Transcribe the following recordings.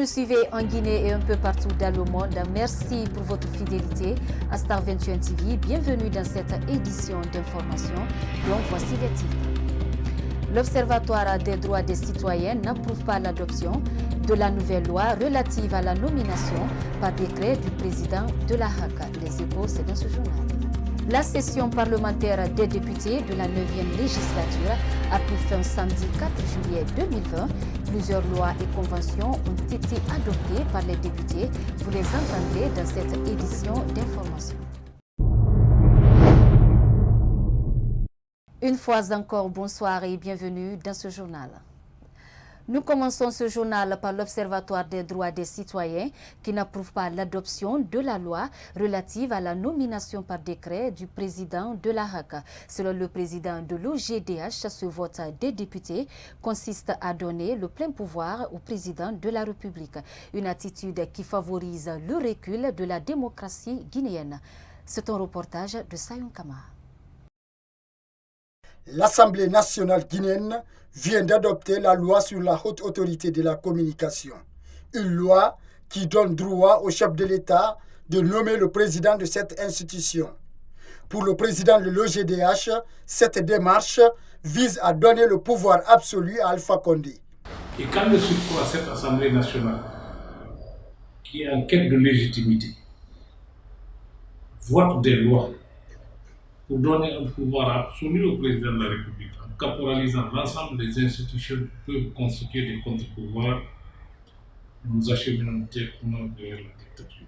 suivez en Guinée et un peu partout dans le monde. Merci pour votre fidélité à Star 21 TV. Bienvenue dans cette édition d'information dont voici les titres. L'Observatoire des droits des citoyens n'approuve pas l'adoption de la nouvelle loi relative à la nomination par décret du président de la HAC. Les Échos, c'est dans ce journal. La session parlementaire des députés de la 9e législature a pris fin samedi 4 juillet 2020. Plusieurs lois et conventions ont été adoptées par les députés. Vous les entendrez dans cette édition d'information. Une fois encore, bonsoir et bienvenue dans ce journal. Nous commençons ce journal par l'Observatoire des droits des citoyens qui n'approuve pas l'adoption de la loi relative à la nomination par décret du président de la HAC. Selon le président de l'OGDH, ce vote des députés consiste à donner le plein pouvoir au président de la République. Une attitude qui favorise le recul de la démocratie guinéenne. C'est un reportage de Sayon Kama. L'Assemblée nationale guinéenne vient d'adopter la loi sur la haute autorité de la communication. Une loi qui donne droit au chef de l'État de nommer le président de cette institution. Pour le président de l'OGDH, cette démarche vise à donner le pouvoir absolu à Alpha Condé. Et quand le surcroît cette Assemblée nationale, qui est en quête de légitimité, vote des lois pour donner un pouvoir absolu au président de la République, en caporalisant l'ensemble des institutions qui peuvent constituer des contre-pouvoirs, nous acheminons directement vers la dictature.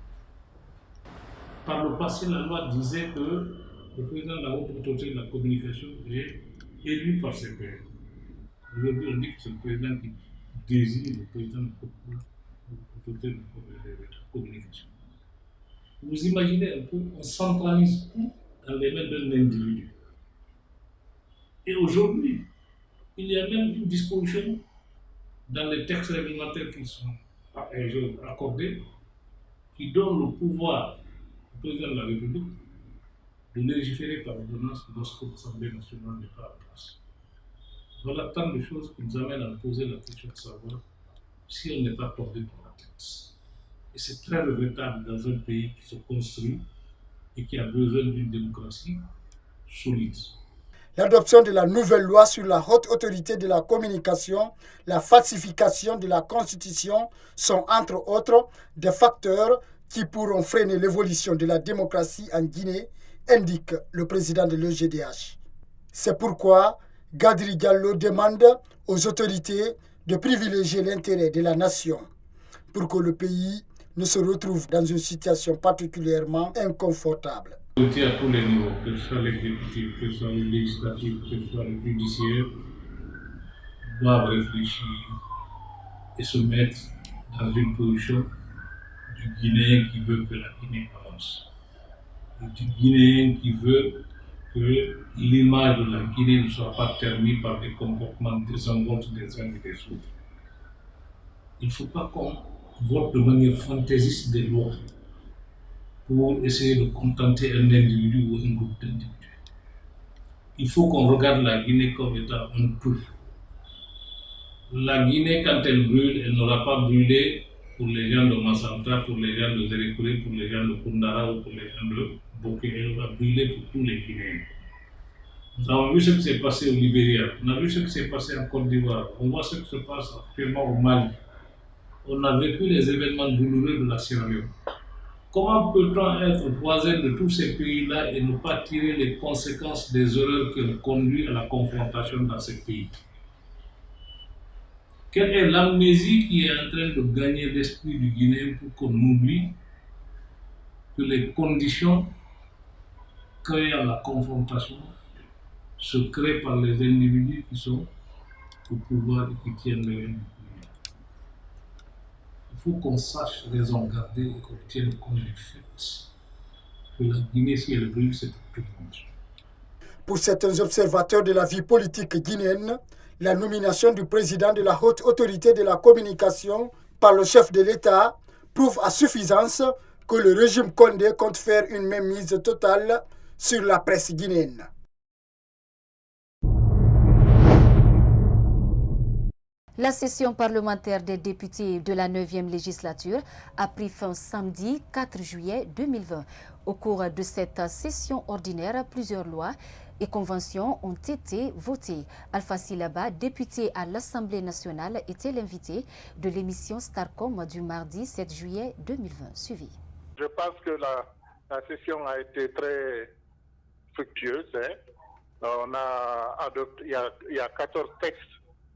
Par le passé, la loi disait que le président de la haute autorité de la communication est élu par ses pairs. Aujourd'hui, on dit que c'est le président qui désigne le président de la haute autorité de la communication. Vous imaginez un peu, on centralise tout dans les mains d'un individu. Et aujourd'hui, il y a même une disposition dans les textes réglementaires qui sont accordés qui donne le pouvoir au président de la République de légiférer par ordonnance lorsque l'Assemblée nationale n'est pas en place. Voilà tant de choses qui nous amènent à poser la question de savoir si on n'est pas tombé dans la tête. Et c'est très regrettable dans un pays qui se construit et qui a besoin d'une démocratie solide. L'adoption de la nouvelle loi sur la haute autorité de la communication, la falsification de la Constitution sont entre autres des facteurs qui pourront freiner l'évolution de la démocratie en Guinée, indique le président de l'OGDH. C'est pourquoi Gadri Diallo demande aux autorités de privilégier l'intérêt de la nation pour que le pays ne se retrouve dans une situation particulièrement inconfortable. À tous les niveaux, que ce soit l'exécutif, que ce soit le législatif, que ce soit le judiciaire, doivent réfléchir et se mettre dans une position du Guinéen qui veut que la Guinée avance. Et du Guinéen qui veut que l'image de la Guinée ne soit pas ternie par des comportements désinvoltes des uns et des autres. Il ne faut pas qu'on vote de manière fantaisiste des lois pour essayer de contenter un individu ou un groupe d'individus. Il faut qu'on regarde la Guinée comme étant un tout. La Guinée, quand elle brûle, elle n'aura pas brûlé pour les gens de Massanta, pour les gens de Zérékouré, pour les gens de Koundara ou pour les gens de Boké. Elle aura brûlé pour tous les Guinéens. Nous avons vu ce qui s'est passé au Libéria, on a vu ce qui s'est passé en Côte d'Ivoire, on voit ce qui se passe actuellement au Mali. On a vécu les événements douloureux de la Sierra Leone. Comment peut-on être voisin de tous ces pays-là et ne pas tirer les conséquences des erreurs qui ont conduit à la confrontation dans ces pays? Quelle est l'amnésie qui est en train de gagner l'esprit du Guinéen pour qu'on oublie que les conditions créant la confrontation se créent par les individus qui sont au pouvoir et qui tiennent les rênes? Il faut qu'on sache raison garder et qu'on tienne compte du fait que la Guinée, si elle brûle, c'est pour tout le monde. Pour certains observateurs de la vie politique guinéenne, la nomination du président de la haute autorité de la communication par le chef de l'État prouve à suffisance que le régime Condé compte faire une mainmise totale sur la presse guinéenne. La session parlementaire des députés de la 9e législature a pris fin samedi 4 juillet 2020. Au cours de cette session ordinaire, plusieurs lois et conventions ont été votées. Alpha Silaba, député à l'Assemblée nationale, était l'invité de l'émission Starcom du mardi 7 juillet 2020. Suivi. Je pense que la session a été très fructueuse. On a adopté, il y a 14 textes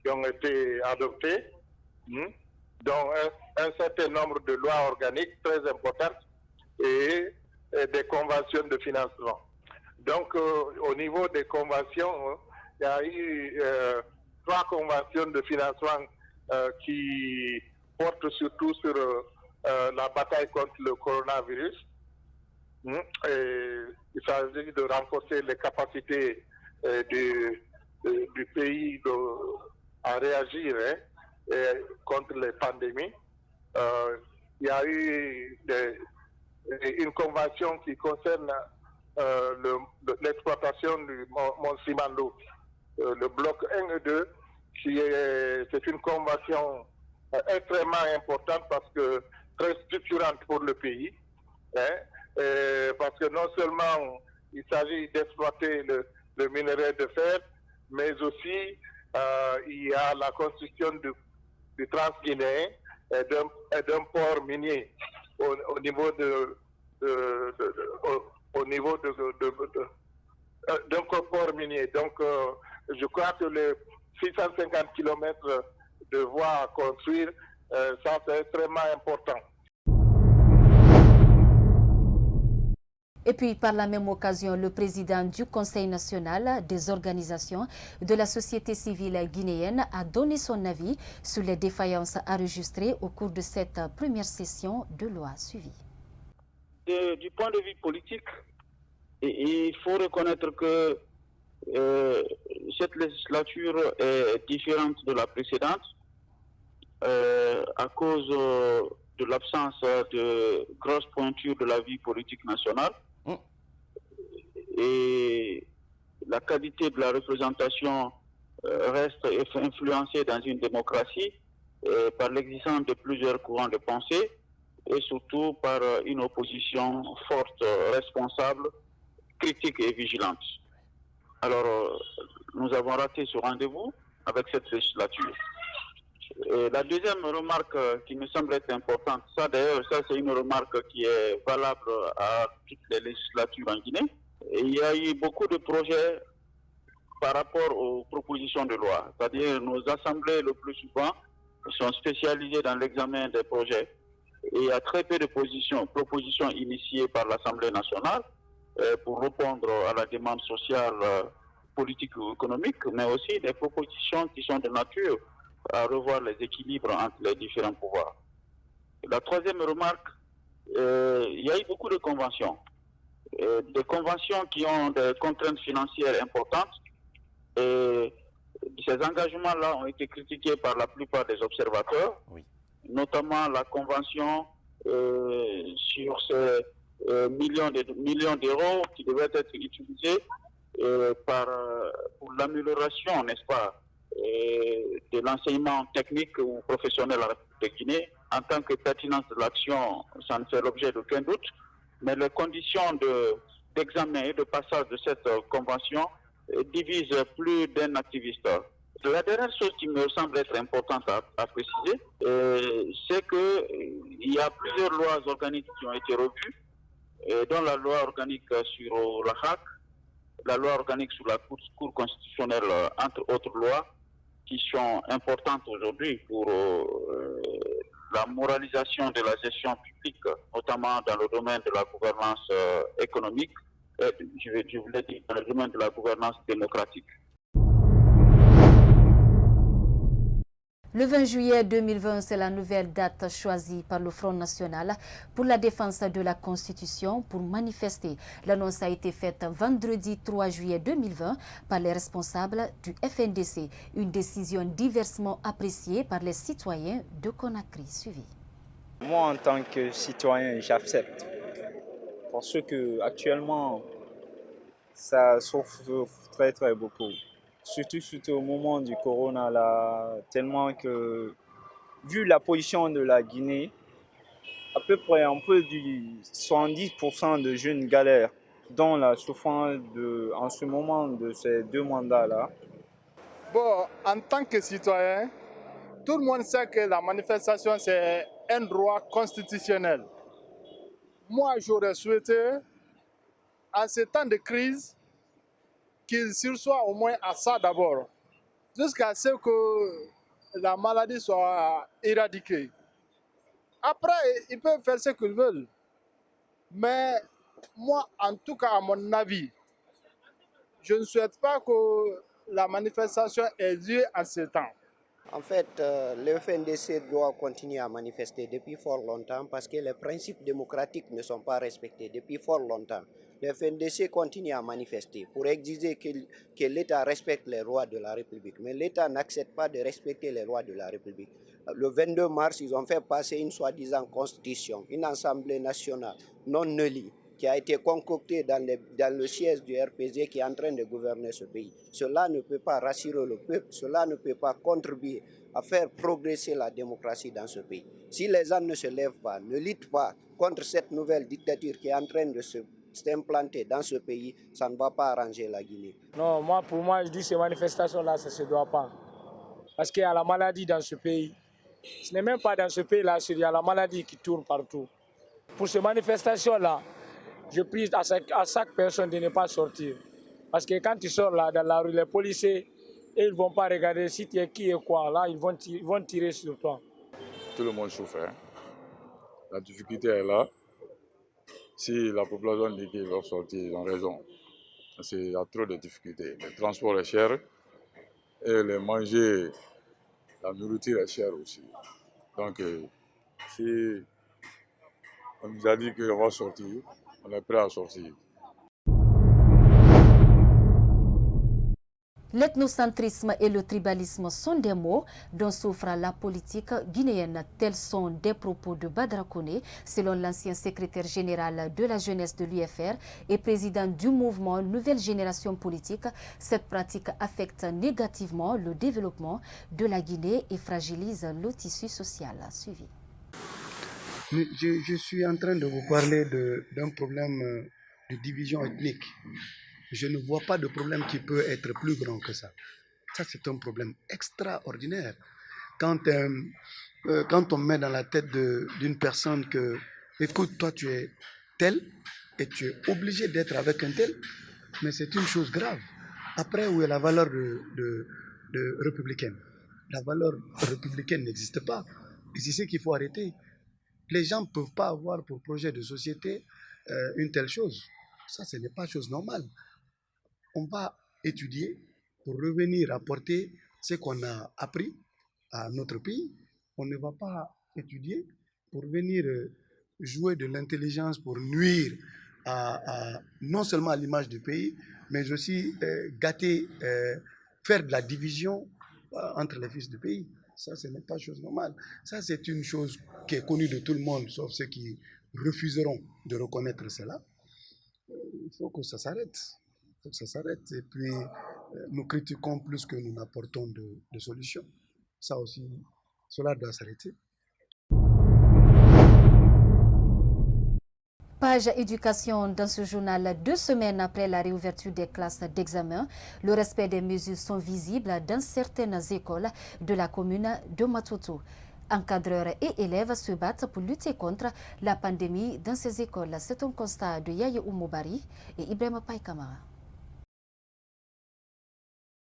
qui ont été adoptés, dont un certain nombre de lois organiques très importantes et des conventions de financement. Donc, au niveau des conventions, il y a eu 3 conventions de financement qui portent surtout sur la bataille contre le coronavirus. Il s'agit de renforcer les capacités du pays à réagir contre les pandémies. Il y a eu une convention qui concerne l'exploitation du Mont Simandou, le bloc 1 et 2, c'est une convention extrêmement importante parce que très structurante pour le pays, parce que non seulement il s'agit d'exploiter le minerai de fer, mais aussi il y a la construction du Transguinéen et d'un port minier au niveau d'un port minier. Donc, je crois que les 650 km de voies à construire, ça c'est extrêmement important. Et puis, par la même occasion, le président du Conseil national des organisations de la société civile guinéenne a donné son avis sur les défaillances enregistrées au cours de cette première session de loi suivie. Du point de vue politique, il faut reconnaître que cette législature est différente de la précédente à cause de l'absence de grosses pointures de la vie politique nationale. Et la qualité de la représentation reste influencée dans une démocratie par l'existence de plusieurs courants de pensée et surtout par une opposition forte, responsable, critique et vigilante. Alors, nous avons raté ce rendez-vous avec cette législature. Et la deuxième remarque qui me semble être importante, ça c'est une remarque qui est valable à toutes les législatures en Guinée. Et il y a eu beaucoup de projets par rapport aux propositions de loi. C'est-à-dire nos assemblées le plus souvent sont spécialisées dans l'examen des projets. Et il y a très peu de propositions initiées par l'Assemblée nationale pour répondre à la demande sociale, politique ou économique, mais aussi des propositions qui sont de nature à revoir les équilibres entre les différents pouvoirs. La troisième remarque, il y a eu beaucoup de conventions. Des conventions qui ont des contraintes financières importantes. Et ces engagements-là ont été critiqués par la plupart des observateurs, notamment la convention sur ces millions d'euros qui devaient être utilisés pour l'amélioration, n'est-ce pas, de l'enseignement technique ou professionnel à la République de Guinée. En tant que pertinence de l'action, ça ne fait l'objet d'aucun doute. Mais les conditions d'examen et de passage de cette convention divisent plus d'un activiste. La dernière chose qui me semble être importante à préciser, c'est qu'il y a plusieurs lois organiques qui ont été revues, dont la loi organique sur la HAC, la loi organique sur la Cour constitutionnelle, entre autres lois, qui sont importantes aujourd'hui pour la moralisation de la gestion publique, notamment dans le domaine de la gouvernance économique, je voulais dire dans le domaine de la gouvernance démocratique. Le 20 juillet 2020, c'est la nouvelle date choisie par le Front National pour la défense de la Constitution pour manifester. L'annonce a été faite vendredi 3 juillet 2020 par les responsables du FNDC. Une décision diversement appréciée par les citoyens de Conakry. Suivi. Moi, en tant que citoyen, j'accepte. Parce que actuellement, ça souffre très beaucoup. surtout au moment du corona, là, tellement que, vu la position de la Guinée, à peu près un peu du 70% de jeunes galèrent, dont la souffrance en ce moment de ces 2 mandats-là. Bon, en tant que citoyen, tout le monde sait que la manifestation, c'est un droit constitutionnel. Moi, j'aurais souhaité, en ces temps de crise, qu'il sursoit au moins à ça d'abord, jusqu'à ce que la maladie soit éradiquée. Après, ils peuvent faire ce qu'ils veulent. Mais moi, en tout cas, à mon avis, je ne souhaite pas que la manifestation ait lieu en ce temps. En fait, le FNDC doit continuer à manifester depuis fort longtemps parce que les principes démocratiques ne sont pas respectés depuis fort longtemps. Le FNDC continue à manifester pour exiger que l'État respecte les lois de la République. Mais l'État n'accepte pas de respecter les lois de la République. Le 22 mars, ils ont fait passer une soi-disant constitution, une assemblée nationale non nulle, qui a été concocté dans le siège du RPG qui est en train de gouverner ce pays. Cela ne peut pas rassurer le peuple, cela ne peut pas contribuer à faire progresser la démocratie dans ce pays. Si les gens ne se lèvent pas, ne luttent pas contre cette nouvelle dictature qui est en train de s'implanter dans ce pays, ça ne va pas arranger la Guinée. Non, pour moi, je dis que ces manifestations-là, ça ne se doit pas. Parce qu'il y a la maladie dans ce pays. Ce n'est même pas dans ce pays-là, il y a la maladie qui tourne partout. Pour ces manifestations-là, je prie à chaque personne de ne pas sortir. Parce que quand tu sors là dans la rue, les policiers, ils ne vont pas regarder si tu es qui et quoi. Là, ils vont tirer sur toi. Tout le monde souffre. Hein. La difficulté est là. Si la population dit qu'ils vont sortir, ils ont raison. Il y a trop de difficultés. Le transport est cher et le manger, la nourriture est chère aussi. Donc, si on nous a dit qu'on va sortir, on est prêt à sortir. L'ethnocentrisme et le tribalisme sont des mots dont souffre la politique guinéenne. Tels sont des propos de Badra Koné, selon l'ancien secrétaire général de la jeunesse de l'UFR et président du mouvement Nouvelle Génération Politique. Cette pratique affecte négativement le développement de la Guinée et fragilise le tissu social. Suivi. Je suis en train de vous parler d'un problème de division ethnique. Je ne vois pas de problème qui peut être plus grand que ça. Ça, c'est un problème extraordinaire. Quand on met dans la tête d'une personne que, écoute, toi, tu es tel et tu es obligé d'être avec un tel, mais c'est une chose grave. Après, où est la valeur de républicaine? La valeur républicaine n'existe pas. Et c'est ce qu'il faut arrêter. Les gens ne peuvent pas avoir pour projet de société une telle chose. Ça, ce n'est pas chose normale. On va étudier pour revenir apporter ce qu'on a appris à notre pays. On ne va pas étudier pour venir jouer de l'intelligence pour nuire non seulement à l'image du pays, mais aussi gâter, faire de la division entre les fils du pays. Ça, ce n'est pas chose normale. Ça, c'est une chose qui est connue de tout le monde, sauf ceux qui refuseront de reconnaître cela. Il faut que ça s'arrête. Il faut que ça s'arrête. Et puis, nous critiquons plus que nous n'apportons de solutions. Ça aussi, cela doit s'arrêter. Page éducation dans ce journal 2 semaines après la réouverture des classes d'examen. Le respect des mesures sont visibles dans certaines écoles de la commune de Matoto. Encadreurs et élèves se battent pour lutter contre la pandémie dans ces écoles. C'est un constat de Yaye Oumoubari et Ibrahima Païkamara.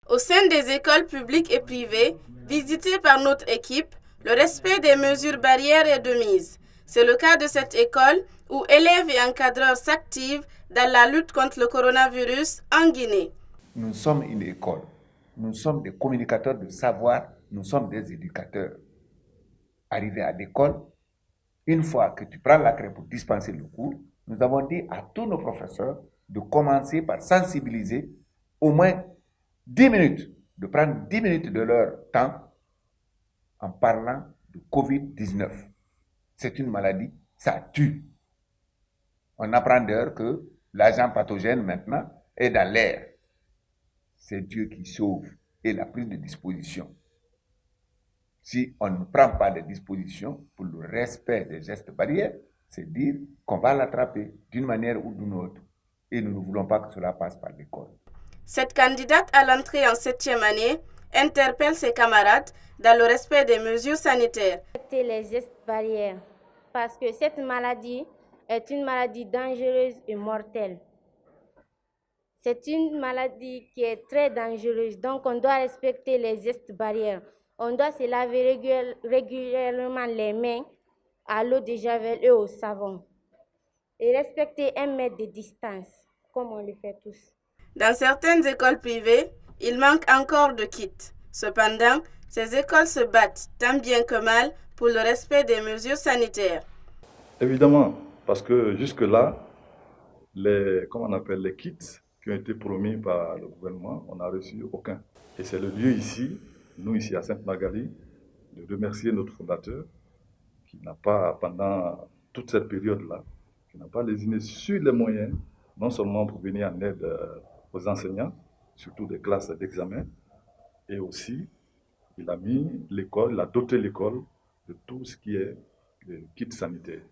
Au sein des écoles publiques et privées, visitées par notre équipe, le respect des mesures barrières est de mise. C'est le cas de cette école où élèves et encadreurs s'activent dans la lutte contre le coronavirus en Guinée. Nous sommes une école. Nous sommes des communicateurs de savoir. Nous sommes des éducateurs. Arrivé à l'école, une fois que tu prends la craie pour dispenser le cours, nous avons dit à tous nos professeurs de commencer par sensibiliser au moins 10 minutes, de prendre 10 minutes de leur temps en parlant de Covid-19. C'est une maladie, ça tue. On apprend d'ailleurs que l'agent pathogène maintenant est dans l'air. c'est Dieu qui sauve et la prise de disposition. Si on ne prend pas de dispositions pour le respect des gestes barrières, c'est dire qu'on va l'attraper d'une manière ou d'une autre. Et nous ne voulons pas que cela passe par l'école. Cette candidate à l'entrée en 7e année interpelle ses camarades dans le respect des mesures sanitaires. Respecter les gestes barrières, parce que cette maladie est une maladie dangereuse et mortelle. C'est une maladie qui est très dangereuse, donc on doit respecter les gestes barrières. On doit se laver régulièrement les mains à l'eau de javel et au savon. Et respecter 1 mètre de distance, comme on le fait tous. Dans certaines écoles privées, il manque encore de kits. Cependant, ces écoles se battent tant bien que mal pour le respect des mesures sanitaires. Évidemment, parce que jusque-là, les kits qui ont été promis par le gouvernement, on n'a reçu aucun. Et c'est le lieu ici, nous ici à Sainte-Magali, de remercier notre fondateur qui n'a pas, pendant toute cette période-là, qui n'a pas lésiné sur les moyens, non seulement pour venir en aide aux enseignants, surtout des classes d'examen, et aussi il a mis l'école, il a doté l'école de tout ce qui est le kit sanitaire.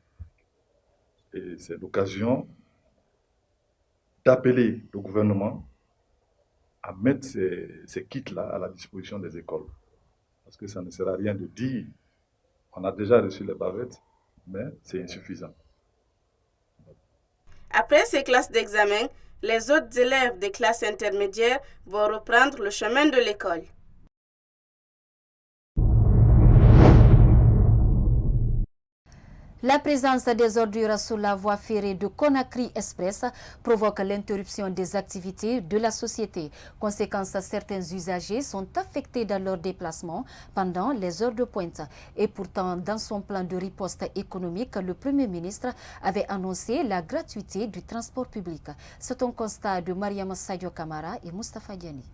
Et c'est l'occasion d'appeler le gouvernement à mettre ces kits-là à la disposition des écoles. Parce que ça ne sert à rien de dire, on a déjà reçu les bavettes, mais c'est insuffisant. Après ces classes d'examen, les autres élèves des classes intermédiaires vont reprendre le chemin de l'école. La présence des ordures sur la voie ferrée de Conakry Express provoque l'interruption des activités de la société. Conséquence, certains usagers sont affectés dans leur déplacement pendant les heures de pointe. Et pourtant, dans son plan de riposte économique, le Premier ministre avait annoncé la gratuité du transport public. C'est un constat de Mariam Sadio Kamara et Moustapha Diani.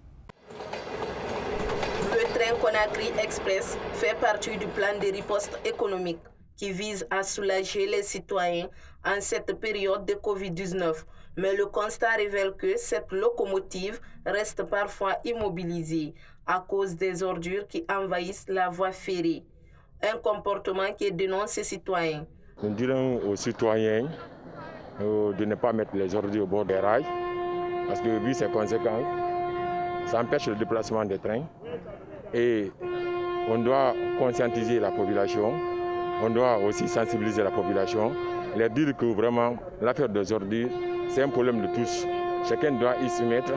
Le train Conakry Express fait partie du plan de riposte économique qui vise à soulager les citoyens en cette période de Covid-19. Mais le constat révèle que cette locomotive reste parfois immobilisée à cause des ordures qui envahissent la voie ferrée. Un comportement qui dénonce ces citoyens. Nous dirons aux citoyens de ne pas mettre les ordures au bord des rails, parce que vu ces conséquences, ça empêche le déplacement des trains. Et on doit conscientiser la population. On doit aussi sensibiliser la population, leur dire que vraiment l'affaire des ordures, c'est un problème de tous. Chacun doit y se mettre,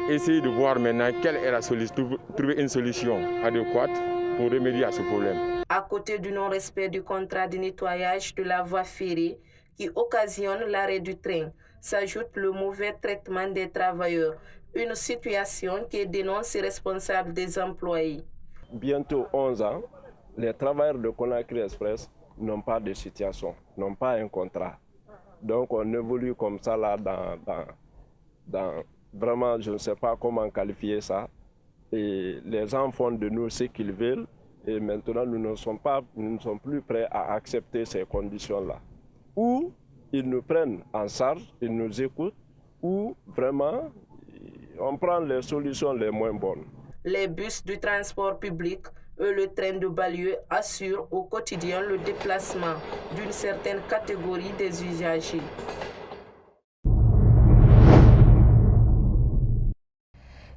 essayer de voir maintenant quelle est la solution, trouver une solution adéquate pour remédier à ce problème. À côté du non-respect du contrat de nettoyage de la voie ferrée qui occasionne l'arrêt du train, s'ajoute le mauvais traitement des travailleurs, une situation qui dénonce les responsables des employés. Bientôt 11 ans. Les travailleurs de Conakry Express n'ont pas de situation, n'ont pas un contrat. Donc on évolue comme ça là dans vraiment, je ne sais pas comment qualifier ça. Et les gens font de nous ce qu'ils veulent et maintenant nous ne sommes plus prêts à accepter ces conditions-là. Ou ils nous prennent en charge, ils nous écoutent, ou vraiment on prend les solutions les moins bonnes. Les bus du transport public et le train de banlieue assurent au quotidien le déplacement d'une certaine catégorie des usagers.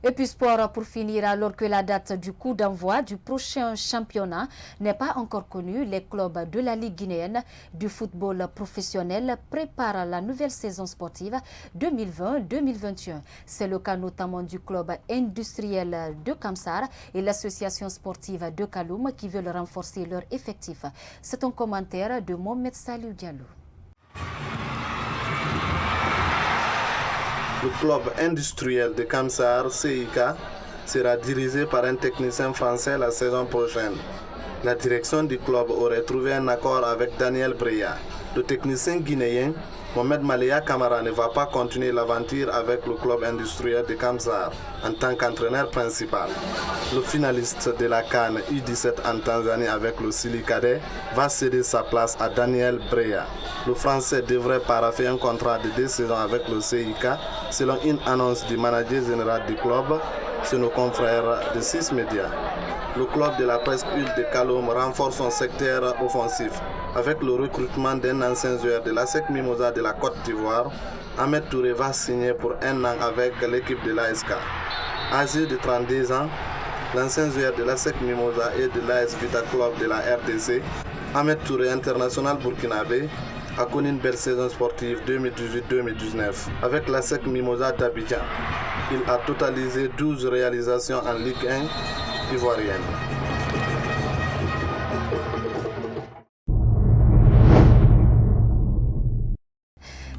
Et puis sport pour finir, alors que la date du coup d'envoi du prochain championnat n'est pas encore connue, les clubs de la Ligue guinéenne du football professionnel préparent la nouvelle saison sportive 2020-2021. C'est le cas notamment du club industriel de Kamsar et l'association sportive de Kaloum qui veulent renforcer leur effectif. C'est un commentaire de Mohamed Salou Diallo. Le club industriel de Kamsar, CIK, sera dirigé par un technicien français la saison prochaine. La direction du club aurait trouvé un accord avec Daniel Breya. Le technicien guinéen Mohamed Maléa Camara ne va pas continuer l'aventure avec le club industriel de Kamsar en tant qu'entraîneur principal. Le finaliste de la CAN U17 en Tanzanie avec le Sili Cadet va céder sa place à Daniel Breya. Le Français devrait paraffer un contrat de 2 saisons avec le CIK selon une annonce du manager général du club sur nos confrères de 6 médias. Le club de la presqu'île de Kaloum renforce son secteur offensif avec le recrutement d'un ancien joueur de l'ASEC Mimosa de la Côte d'Ivoire. Ahmed Touré va signer pour 1 an avec l'équipe de l'ASK. Âgé de 32 ans, l'ancien joueur de l'ASEC Mimosa et de l'AS Vita Club de la RDC, Ahmed Touré, international burkinabé, a connu une belle saison sportive 2018-2019 avec l'ASEC Mimosa d'Abidjan. Il a totalisé 12 réalisations en Ligue 1 ivoirienne.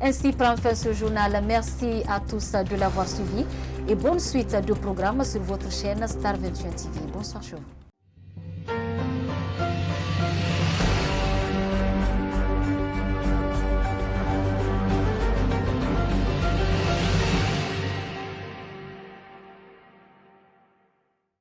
Ainsi prend fin ce journal. Merci à tous de l'avoir suivi et bonne suite de programmes sur votre chaîne Star 21 TV. Bonsoir chez vous.